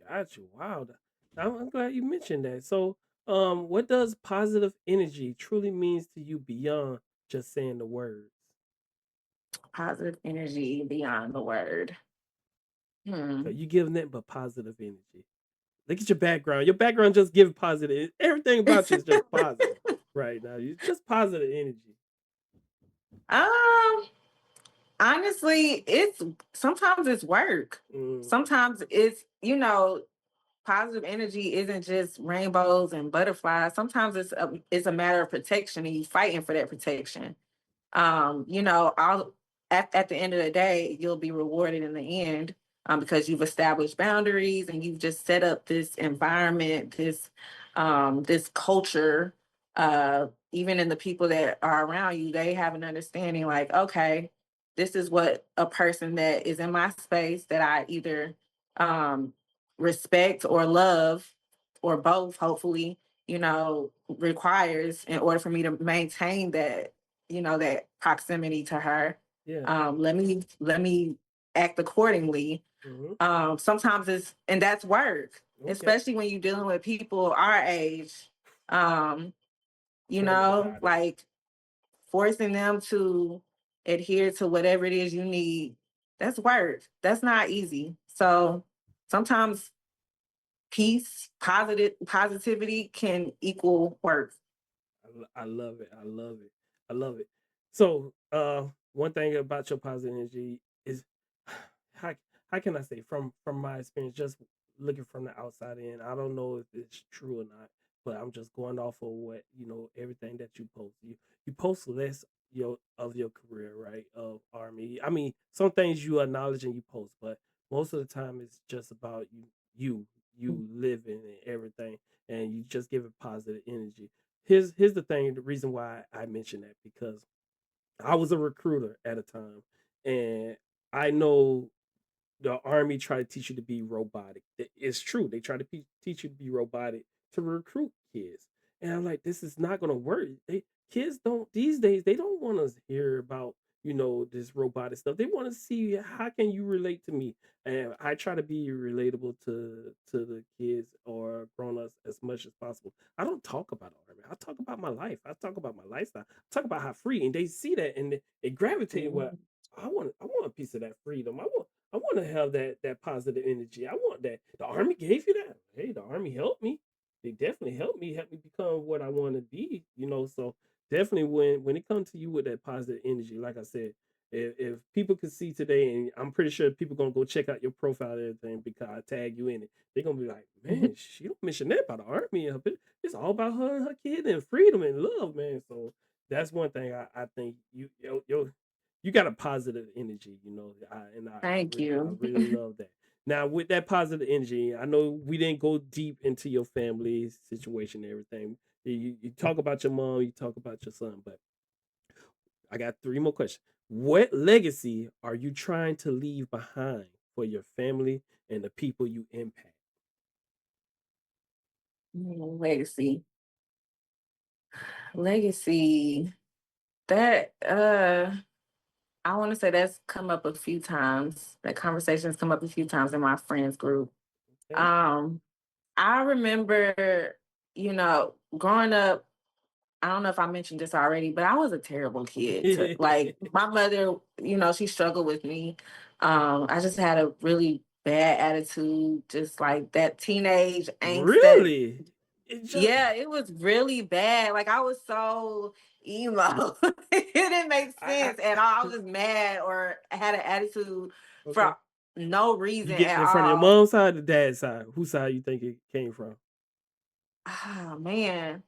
Got you. Wow. I'm glad you mentioned that. So, what does positive energy truly means to you beyond just saying the words? Positive energy beyond the word. So Hmm. you give nothing but positive energy. Look at your background. Your background just give positive. Everything about you is just positive right now. You just positive energy. um, Honestly, it's sometimes it's work. Mm, Sometimes it's, positive energy isn't just rainbows and butterflies. Sometimes it's a matter of protection and you fighting for that protection. I'll at the end of the day, you'll be rewarded in the end, because you've established boundaries and you've just set up this environment, this culture. Even in the people that are around you, they have an understanding like, okay, this is what a person that is in my space that I either um, respect or love, or both, hopefully, requires in order for me to maintain that proximity to her. yeah. Let me act accordingly. Hmm. Sometimes and that's work, Okay. especially when you're dealing with people our age. Um, Tell me about it. like forcing them to adhere to whatever it is you need. That's work. That's not easy. So sometimes positivity can equal work. I love it. I love it. I love it. So, one thing about your positive energy is how how can I say from my experience, just looking from the outside in. I don't know if it's true or not, but I'm just going off of what everything that you post. You post less of your career, right? Of army. I mean, some things you acknowledge and you post, but most of the time it's just about you, you living and everything, and you just give it positive energy. Here's the thing, the reason why I mention that, because I was a recruiter at a time, and I know the army try to teach you to be robotic. It's true. They try to teach you to be robotic to recruit kids. And I'm like, this is not gonna work. Kids don't these days, they don't want to hear about, this robotic stuff. They want to see how can you relate to me. And I try to be relatable to the kids or grown-ups as much as possible. I don't talk about army. I talk about my life. I talk about my lifestyle. I talk about how free, and they see that and they gravitate. Well, I want a piece of that freedom. I want to have that positive energy. I want that. The army gave you that. Hey, the army helped me. They definitely helped me become what I want to be. So definitely when it comes to you with that positive energy, like I said, if people could see today, and I'm pretty sure people gonna go check out your profile and everything because I tag you in it, they're gonna be like, man, she don't mention that about the army. It's all about her and her kid and freedom and love, man. So that's one thing I think you got a positive energy, and Thank I you. really love that. Now, with that positive energy, I know we didn't go deep into your family situation and everything. You talk about your mom, you talk about your son, but I got three more questions. What legacy are you trying to leave behind for your family and the people you impact? Legacy. Legacy. That I want to say that's come up a few times. That conversation's come up a few times in my friends group. Okay. Um, I remember, growing up, I don't know if I mentioned this already, but I was a terrible kid. Like my mother, she struggled with me. I just had a really bad attitude, just like that teenage angst that, Really? It just yeah, it was really bad. Like I was so emo. It didn't make I sense at all. I was just mad or had an attitude okay. for no You reason get at in front of your all. mom's side or dad's side? Whose side you think it came from? Oh man.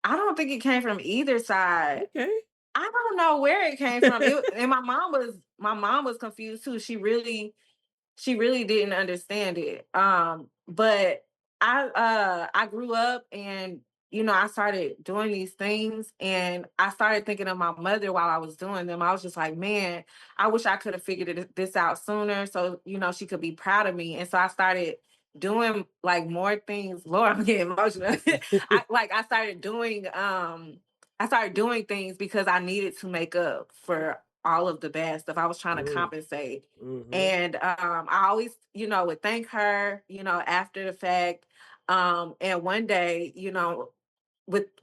I don't think it came from either side. Okay. I don't know where it came from. And my mom was confused too. She really didn't understand it. But I grew up and I started doing these things and I started thinking of my mother while I was doing them. I was just like, man, I wish I could have figured this out sooner so she could be proud of me. And so I started doing like more things. Lord, I'm getting emotional. I started doing things because I needed to make up for all of the bad stuff. I was trying to Mm, compensate. mhm. And I always, would thank her, after the fact. And one day,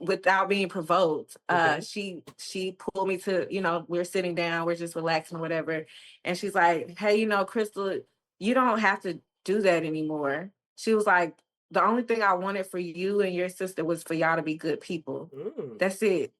without being provoked, Okay. she pulled me to, we're sitting down, we're just relaxing or whatever. And she's like, hey, Crystal, you don't have to do that anymore. She was like, the only thing I wanted for you and your sister was for y'all to be good people. Mm, That's it.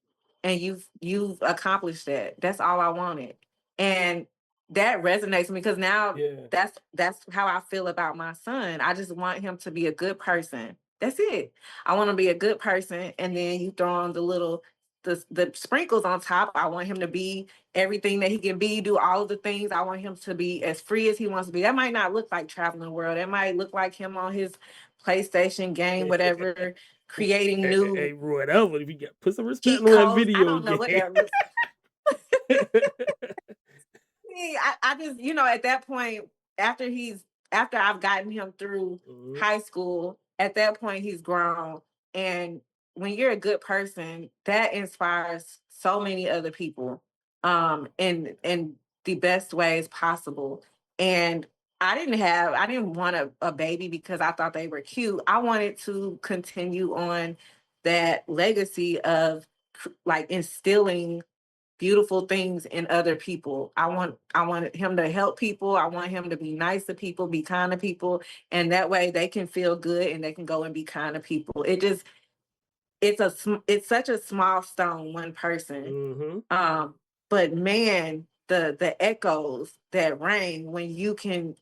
And you've accomplished that. That's all I wanted. And that resonates with me because now Yeah. that's how I feel about my son. I just want him to be a good person. That's it. I want to be a good person, and then you throw on the sprinkles on top. I want him to be everything that he can be, do all of the things. I want him to be as free as he wants to be. That might not look like traveling the world. That might look like him on his PlayStation game, whatever, creating Hey, new whatever. If you get put some respect cheat on that codes. I video don't know what game. that looks me, I just, at that point, after after I've gotten him through Mhm, high school, at that point he's grown. And when you're a good person, that inspires so many other people in the best ways possible. And I didn't want a baby because I thought they were cute. I wanted to continue on that legacy of like instilling beautiful things in other people. I want him to help people. I want him to be nice to people, be kind to people, and that way they can feel good and they can go and be kind to people. It's such a small stone, one person. mhm. Um, but man, the echoes that ring when you can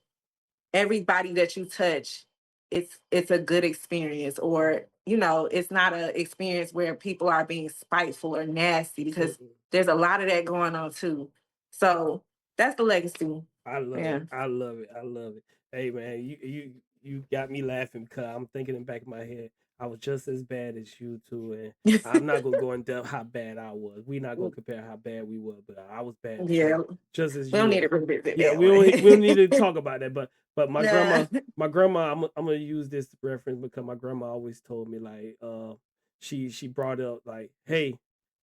everybody that you touch, it's a good experience, or it's not a experience where people are being spiteful or nasty, because Mm-mm. there's a lot of that going on too. So that's the legacy. I love Yeah. it. I love it. I love it. Hey man, you got me laughing because I'm thinking in the back of my head, I was just as bad as you too, and I'm not gonna go in depth how bad I was. We're not gonna compare how bad we were, but I was bad too, Yeah, just as we don't you need are. to revisit Yeah, that we don't one. need to talk about that. But Nah. my grandma, I'm gonna use this reference because my grandma always told me like, she brought up like, hey,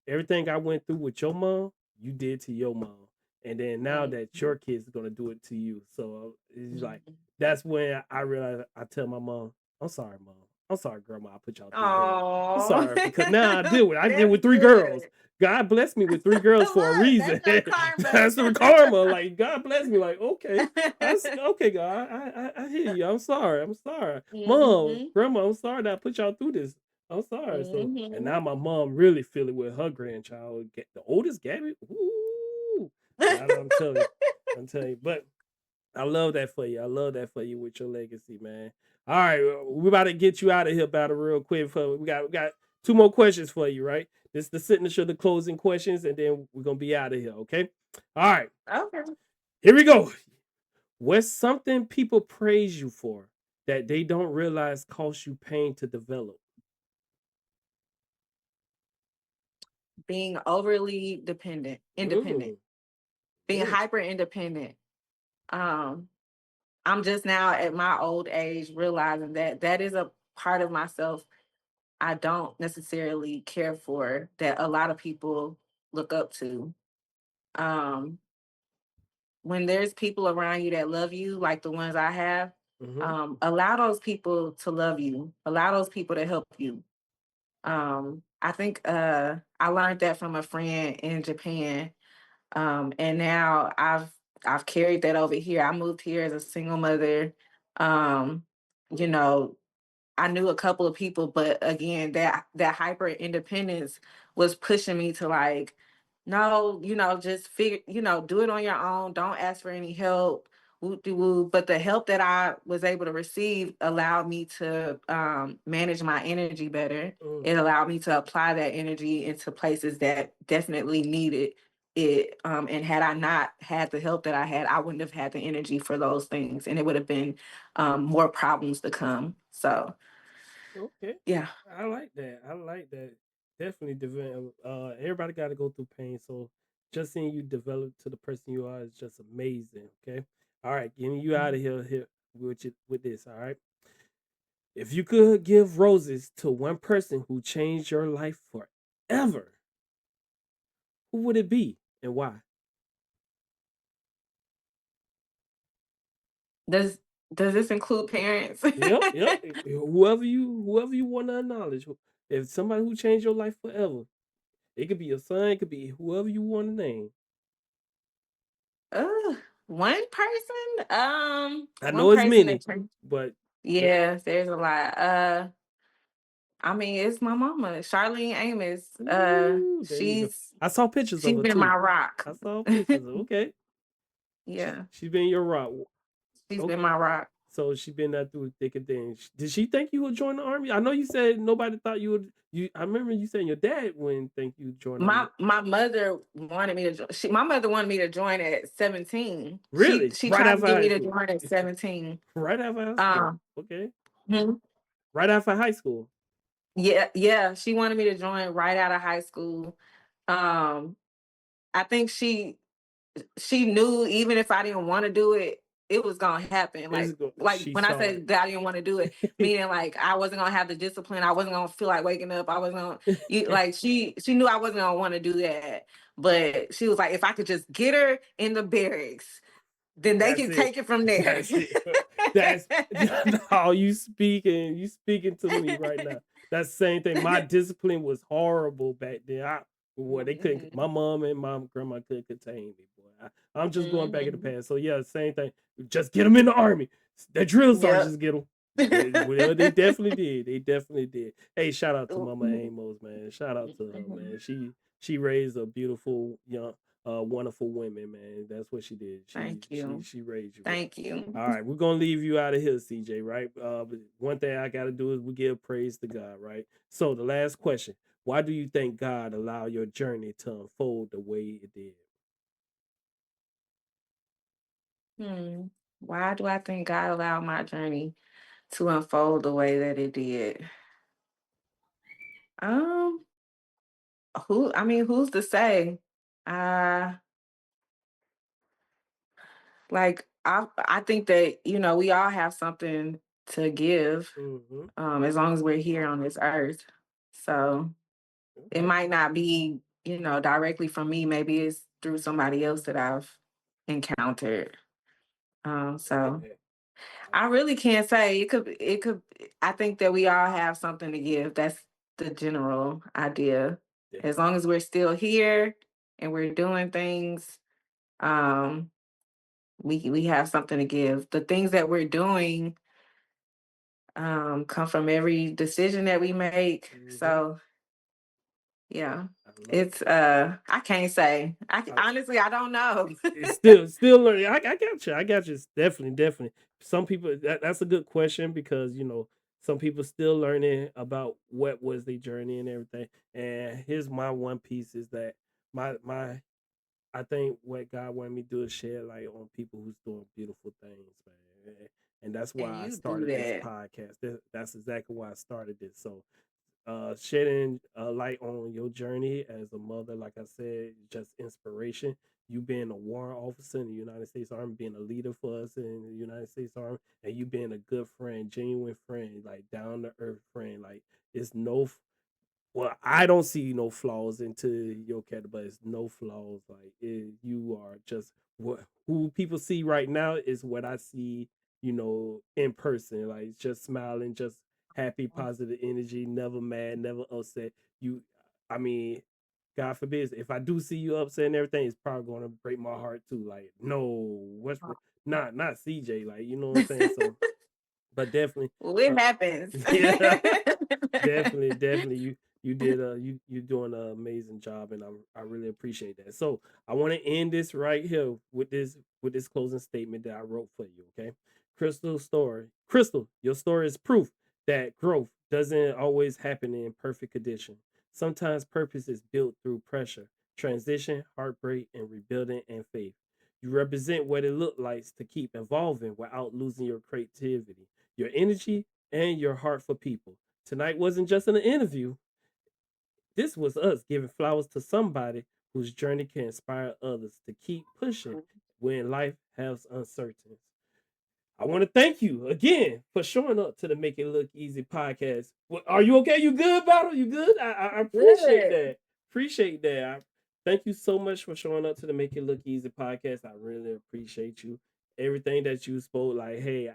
everything I went through with your mom, you did to your mom, and then now that Mhm, your kids are gonna do it to you. So it's like mhm. that's when I realized I tell my mom, I'm sorry, mom. I'm sorry, grandma, I put y'all through hell. I'm Oh, sorry because now I deal that's with three girls. good. God bless me with three girls for a Look, reason. that's your karma. That's the karma. Like God bless me. Like okay, okay, God, I hear you. I'm sorry. I'm sorry, mom, Mhm, grandma. I'm sorry that I put y'all through this. I'm sorry. So and mhm. now my mom really feel it with her grandchild, the oldest Gabby. Ooh, I'm telling you, I'm telling you. But I love that for you. I love that for you with your legacy, man. All right, we're about to get you out of here, battle real quick. We got two more questions for you, right? This is the signature, the closing questions, and then we're gonna be out of here. Okay. All right, Okay. here we go. What's something people praise you for that they don't realize costs you pain to develop? Being overly independent, Mm, being mm, hyper independent. Um, I'm just now at my old age realizing that that is a part of myself I don't necessarily care for, that a lot of people look up to. Um, when there's people around you that love you, like the ones I have, mm-hmm, allow those people to love you. Allow those people to help you. I think I learned that from a friend in Japan. And now I've carried that over here. I moved here as a single mother. Um, you know, I knew a couple of people, but again, that hyper independence was pushing me to like, no, just figure, do it on your own. Don't ask for any help. Woo de woo. But the help that I was able to receive allowed me to manage my energy better. mm. It allowed me to apply that energy into places that definitely needed it. And had I not had the help that I had, I wouldn't have had the energy for those things, and it would have been more problems to come. So Okay. yeah. I like that. I like that. Definitely develop. Everybody got to go through pain. So just seeing you develop to the person you are is just amazing. Okay. All right. Getting you out of here with this. All right. If you could give roses to one person who changed your life forever, who would it be and why? Does does this include parents? Yep. Yep. Whoever you want to acknowledge. If somebody who changed your life forever, it could be your son. It could be whoever you want to name. Ugh, one person? I One know it's person that many, changed. but Yeah, there's a lot. I mean, it's my mama, Charlene Amos. ooh, there you go. She's I saw pictures of she's her been too. my rock. I saw pictures. Okay. Yeah. She's been your rock. She's Okay. been my rock. So she been that through thick and thin. Did she think you would join the army? I know you said nobody thought you would. I remember you saying your dad wouldn't think you'd join the army. My mother wanted me to my mother wanted me to join at 17. Really? She Right tried to after get high me to school? join at 17. Right after high school? Um, Okay. mhm. Right after high school? Yeah, yeah. She wanted me to join right out of high school. Um, I think she knew even if I didn't want to do it, it was gonna happen. Like She when I saw said that I didn't want to do it, meaning like I wasn't gonna have the discipline. I wasn't gonna feel like waking up. I wasn't gonna it. like she knew I wasn't gonna want to do that. But she was like, if I could just get her in the barracks, then they That's can it. take it from there. That's it. That's how you speaking. You speaking to me right now. That's the same thing. My discipline was horrible back then. They couldn't. Mhm, My mom and my grandma couldn't contain me, boy. I'm just going back in the mhm. past. So yeah, same thing. Just get them in the army. The drill Yep. sergeants get them. Well, they definitely did. They definitely did. Hey, shout out to Mama Amos, man. Shout out to her, man. Mhm. She raised a beautiful young wonderful women, man. That's what she did. Thank you. She raised you well. Thank you. All right, we're gonna leave you out of here, CJ. Right? But one thing I gotta do is we give praise to God, right? So the last question: why do you think God allowed your journey to unfold the way it did? Hmm. Why do I think God allowed my journey to unfold the way that it did? Um, who's to say? Uh, I think that, we all have something to give, Mm-hmm. as long as we're here on this earth. So it Okay. might not be, directly from me. Maybe it's through somebody else that I've encountered. I like So that. I I like really can't say. It could I think that we all have something to give. That's the general idea. that. As long as we're still here and we're doing things, um, we have something to give. The things that we're doing come from every decision that we make. Mm-hmm. So yeah. I love It's it. I can't say. Honestly I don't know. It's still learning. I got you. I got you. It's definitely. Some people that's a good question because some people still learning about what was their journey and everything. And here's my one piece is that my I think what God wanted me to do is shed light on people who's doing beautiful things, man. And that's And why I you do started this that. podcast. That's exactly why I started this. So shedding a light on your journey as a mother, like I said, just inspiration. You being a warrant officer in the United States Army, being a leader for us in the United States Army, and you being a good friend, genuine friend, like down to earth friend. Like it's no well, I don't see no flaws into your character, but it's no flaws. Like you are just what who people see right now is what I see, in person. Like just smiling, just happy, positive energy, never mad, never upset. You, I mean, God forbid, if I do see you upset and everything, it's probably going to break my heart too. Like, no, not CJ. Like, you know what I'm saying? So, but definitely, Well, it uh, happens. yeah. Definitely. You did you doing an amazing job, and I really appreciate that. So I want to end this right here with this closing statement that I wrote for you. Okay, Crystal, your story is proof that growth doesn't always happen in perfect condition. Sometimes purpose is built through pressure, transition, heartbreak, and rebuilding and faith. You represent what it looks like to keep evolving without losing your creativity, your energy, and your heart for people. Tonight wasn't just an interview. This was us giving flowers to somebody whose journey can inspire others to keep pushing when life has uncertainties. I want to thank you again for showing up to the Make It Look Easy podcast. Are you okay? You good, Battle? You good? I appreciate Good. that. Appreciate that. Thank you so much for showing up to the Make It Look Easy podcast. I really appreciate you. Everything that you spoke, like, hey,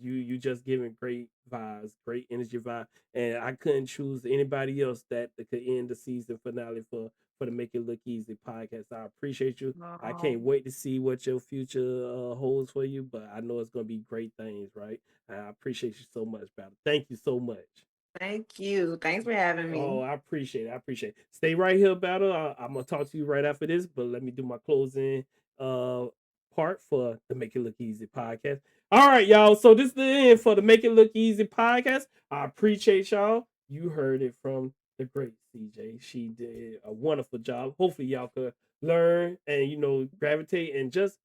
you just giving great vibes, great energy vibe, and I couldn't choose anybody else that could end the season finale for the Make It Look Easy podcast. I appreciate you. I can't Oh, wait to see what your future holds for you, but I know it's going to be great things, right? I appreciate you so much, Battle. Thank you so much. thank you. Thanks for having Oh, me. I appreciate it. I appreciate it. Stay right here, Battle. I'm going to talk to you right after this, but let me do my closing uh part for the Make It Look Easy podcast. All right, y'all. So this is the end for the Make It Look Easy podcast. I appreciate y'all. You heard it from the great CJ. She did a wonderful job. Hopefully, y'all could learn and gravitate and just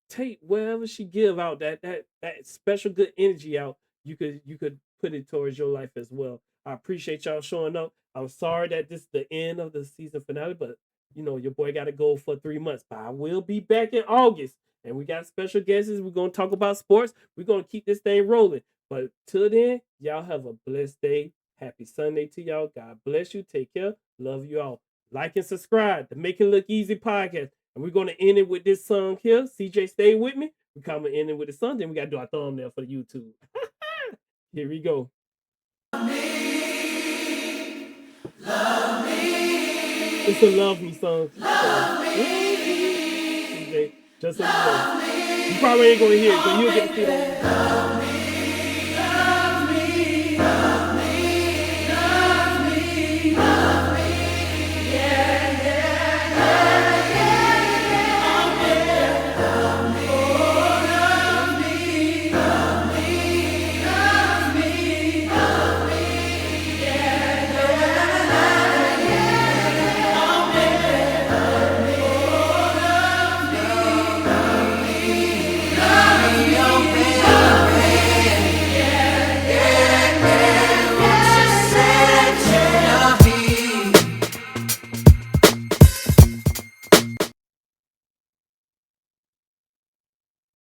take whatever she give out that special good energy out. You could put it towards your life as well. I appreciate y'all showing up. I'm sorry that this is the end of the season finale, but your boy got to go for 3 months. But I will be back in August, and we got special guests. We're gonna talk about sports. We're gonna keep this thing rolling. But till then, y'all have a blessed day. Happy Sunday to y'all. God bless you. Take care. Love you all. Like and subscribe to Make It Look Easy podcast. And we're gonna end it with this song here. CJ, stay with me. We're coming in with the song. Then we gotta do our thumbnail for the YouTube. Here we go. It's a love me song. CJ, just so you know. You probably ain't gonna hear it, but you'll get to see it on